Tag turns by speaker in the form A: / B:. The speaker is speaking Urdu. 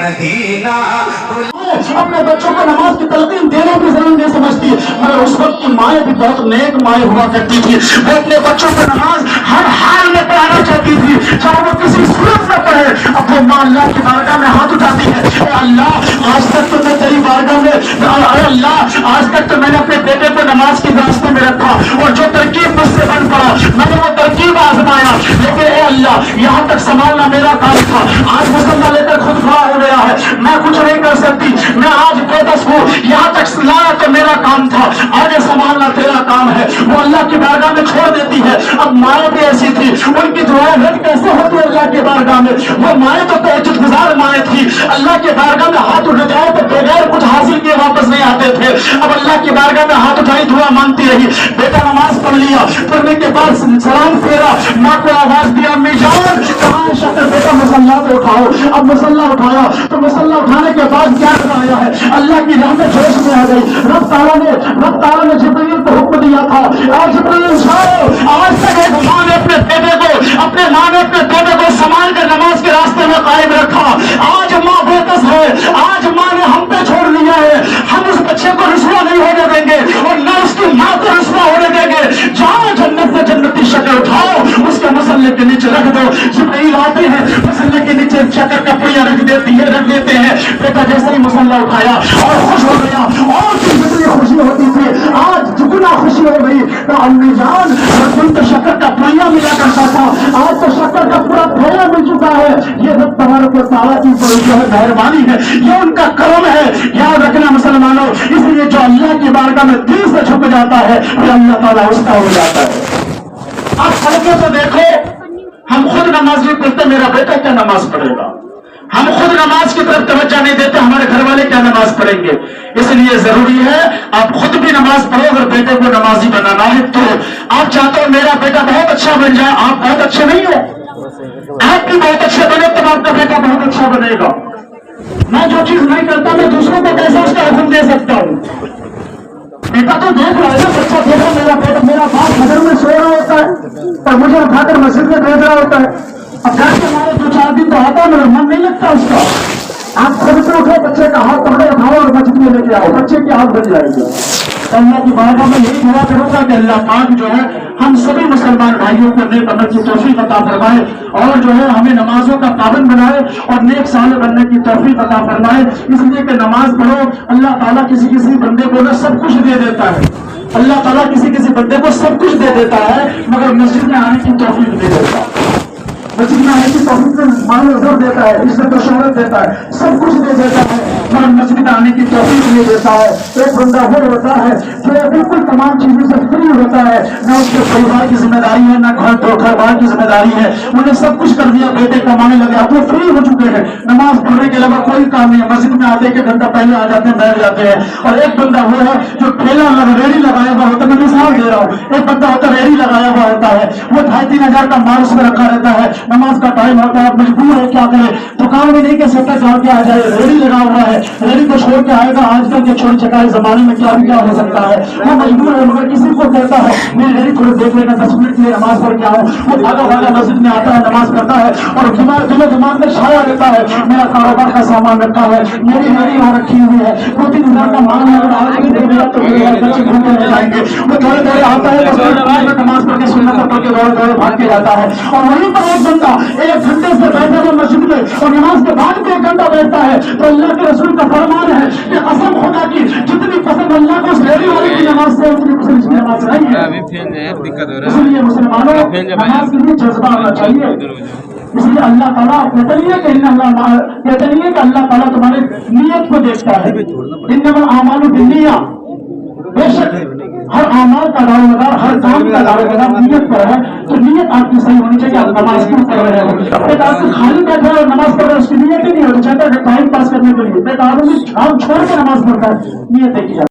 A: مدینہ
B: اپنے بچوں کو نماز کی تلقین دینے کی ضرورت نہیں سمجھتی، مگر اس وقت کی مائیں بھی بہت نیک مائیں ہوا کرتی تھی، وہ اپنے بچوں کو نماز ہر حال میں پڑھانا چاہتی تھی، چاہے وہ کسی صورت میں پڑھے۔ اب وہ ماں اللہ کی بارگاہ میں ہاتھ اٹھاتی ہے، اے اللہ آج تک تو میں تیری بارگاہ میں، اے اللہ آج تک تو میں نے اپنے بیٹے کو نماز کے راستے میں رکھا اور جو ترکیب مجھ سے بن پڑا میں نے وہ ترکیب آزمایا، لیکن اے اللہ یہاں تک سنبھالنا میرا کام تھا، آج مسئلہ لے کر خود کھڑا ہو گیا ہے، میں کچھ نہیں کر سکتی، میں آج بے بس ہوں، یہاں تک لانا تو میرا کام تھا، آگے سنبھالنا تیرا کام ہے۔ وہ اللہ کی بارگاہ میں چھوڑ دیتی ہے۔ اب مائیں بھی ایسی تھی، ان کی دعائیں رد کیسے ہوتی ہے اللہ کی بارگاہ میں؟ وہ مائیں تو تہجد گزار مائیں تھی، اللہ کی بارگاہ میں ہاتھ اٹھ جائے تو بغیر کچھ حاصل کیے واپس نہیں آتے تھے۔ اب اللہ کی بارگاہ میں ہاتھ اٹھائی دعا مانگتی رہی، بیٹا نماز پڑھ لیا، پڑھنے کے بعد سلام پھیرا، ماں کو آواز دیا امی جان کہاں ہے شکر، بیٹا مسلح کو اٹھاؤ۔ اب مسلح اٹھایا تو مسلح اٹھانے کے بعد کیا کرایا ہے؟ اللہ کی رحمت جوش میں آ گئی۔ رب تعالیٰ نے جبرائیل کو حکم دیا تھا، آج جبرائیل جاؤ، آج تک ایک ماں نے اپنے بیٹے کو سنبھال کر نماز کے راستے میں قائم رکھا، آج ماں بے بس ہے، آج ماں نے ہم پہ چھوڑ دیا ہے، ہم اس بچے کو رسوا نہیں ہونے دیں گے اور نہ اس کی ماں کو رسوا ہونے دیں گے۔ جاؤ جنت سے جنتی شکر اٹھاؤ، اس کے مسلح کے نیچے رکھ دو۔ جبرائیل آتے ہیں، مسلح کے نیچے شکر کا پڑیا رکھ دیتے ہیں، بیٹا جیسے ہی مسلح اٹھایا اور خوش ہو گیا، اور جتنی خوشی ہوتی تھی آج دگنا خوشی ہو گئی۔ تو امی جان رسول تو شکر کا پڑیا ملا کرتا تھا، آج تو شکر کا پورا پھیلا مل چکا ہے۔ یہ رب تبارک و تعالیٰ کی بڑی جو ہے مہربانی ہے، یہ ان کا کرم ہے، یاد رکھنا مسلمانوں۔ اس لیے جو اللہ کی بارگاہ میں دل سے جھک جاتا ہے پھر اللہ تعالیٰ اس کا ہو جاتا ہے۔ اب سڑکوں پہ دیکھو، ہم خود نماز نہیں پڑھتے، میرا بیٹا کیا نماز پڑھے گا؟ ہم خود نماز کی طرف توجہ نہیں دیتے، ہمارے گھر والے کیا نماز پڑھیں گے؟ اس لیے ضروری ہے آپ خود بھی نماز پڑھو، اگر بیٹے کو نمازی بنانا ہے تو آپ چاہتے ہو میرا بیٹا بہت اچھا بن جائے، آپ بہت اچھے نہیں ہو، آپ بھی بہت اچھے بنے تب آپ کا بیٹا بہت اچھا بنے گا۔ میں جو چیز نہیں کرتا میں دوسروں کو کیسے اس کا حکم دے سکتا ہوں؟ بیٹا تو دیکھ رہا ہے نا، بچہ دیکھ رہا میرا بیٹا، میرا باپ گھر میں سو رہا ہوتا ہے اور مجھے اٹھا کر مسجد میں بھیج رہا ہوتا ہے، اب گھر کے ہمارے 2-4 دن تو آتا ہے، میرا من نہیں لگتا اس کا۔ آپ خود سے اٹھو، بچے کا ہاتھ پکڑے اٹھاؤ اور مسجد میں لے کے آؤ، بچے کی ہاتھ بن جائے گی۔ اللہ کی بارگاہ میں یہی دعا کروں گا کہ اللہ پاک جو ہے ہم سبھی مسلمان بھائیوں کو نیک عمل کی توفیق عطا فرمائے اور جو ہے ہمیں نمازوں کا پابند بنائے اور نیک صالح بننے کی توفیق عطا فرمائے۔ اس لیے کہ نماز پڑھو، اللہ تعالیٰ کسی بندے کو نہ سب کچھ دے دیتا ہے، اللہ تعالیٰ کسی بندے کو سب کچھ دے دیتا ہے مگر مسجد میں آنے کی توفیق نہیں دیتا، مسجد میں آنے کی توفیق میں مال و زر دیتا ہے، عزت و شہرت دیتا ہے، سب کچھ دے دیتا ہے مگر مسجد میں آنے کی توفیق نہیں دیتا ہے۔ ایک بندہ وہ ہوتا ہے جو بالکل تمام چیزوں سے فری ہوتا ہے، نہ اس کے پریوار کی ذمہ داری ہے، نہ گھر بار کی ذمہ داری ہے، انہیں سب کچھ کر دیا، بیٹے کمانے لگے، اب وہ فری ہو چکے ہیں، نماز پڑھنے کے علاوہ کوئی کام نہیں ہے، مسجد میں آتے 1 گھنٹہ پہلے آ جاتے ہیں، بیٹھ جاتے ہیں۔ اور ایک بندہ وہ ہے جو ٹھیلا ریڑھی لگایا ہوا ہوتا ہے، میں مثال دے رہا ہوں، ایک بندہ ہوتا ہے ریڑھی لگایا ہوا ہوتا ہے، وہ 2,500-3 ہزار کا مال اس میں رکھا رہتا ہے، نماز کا ٹائم ہوتا ہے، مجبور ہے کیا کرے، دکان میں نہیں کہہ سکتا جا کے آ جائے، ریڑھی لگا ہوا ہے، ریڑھی کو چھوڑ کے آئے گا، آج کل کے چھوڑ چکائے زمانے میں کیا بھی کیا ہو سکتا ہے، وہ مجبور ہے مگر کسی کو کہتا ہے میری ریڑھی تھوڑی دیکھ لینا، 10 منٹ کے لیے نماز پڑھ کے آؤں، وہ بھاگا مسجد میں آتا ہے، نماز پڑھتا ہے اور دماغ میں چھایا رہتا ہے میرا کاروبار کا سامان رکھا ہے، میری ریڑھی وہاں رکھی ہوئی ہے، 2-3 ہزار کا مال ہے، اگر آج بھی دے دیا تو میرے بچے گھومنے لے جائیں گے، وہ دورے آتا ہے نماز پڑھ کے سنت پڑھ کے دورے بھاگ کے جاتا ہے، اور وہیں پر ایک بندہ 1 گھنٹے سے بیٹھا ہوا مسجد میں اور نماز کے بعد بھی 1 گھنٹہ بیٹھتا ہے، تو اللہ کے رسول کا فرمان ہے کہ قسم خدا کی جتنی پسند اللہ کو اس ریڑھی والے کی نماز سے اتنی پسند اس کی نماز نہیں ہے۔ اس لیے مسلمانوں نماز کے لیے جذبہ ہونا چاہیے، اس لیے اللہ تعالیٰ کہتے نہیں ہے کہ اللہ تعالیٰ تمہارے نیت کو دیکھتا ہے، انما الاعمال بالنیات، بے شک ہر اعمال کا دارومدار، ہر کام کا دارومدار نیت پر ہے، تو نیت آپ کی صحیح ہونی چاہیے، آپ نماز کیوں پڑھ رہے ہو؟ ایک آدمی خالی بیٹھا ہے اور نماز پڑھ رہا ہے، اس کی نیت ہی نہیں ہوتی، چاہتا ہے ٹائم پاس کرنے کے لیے، ایک آدمی چھوڑ کے نماز پڑھتا ہے، نیت دیکھی جائے۔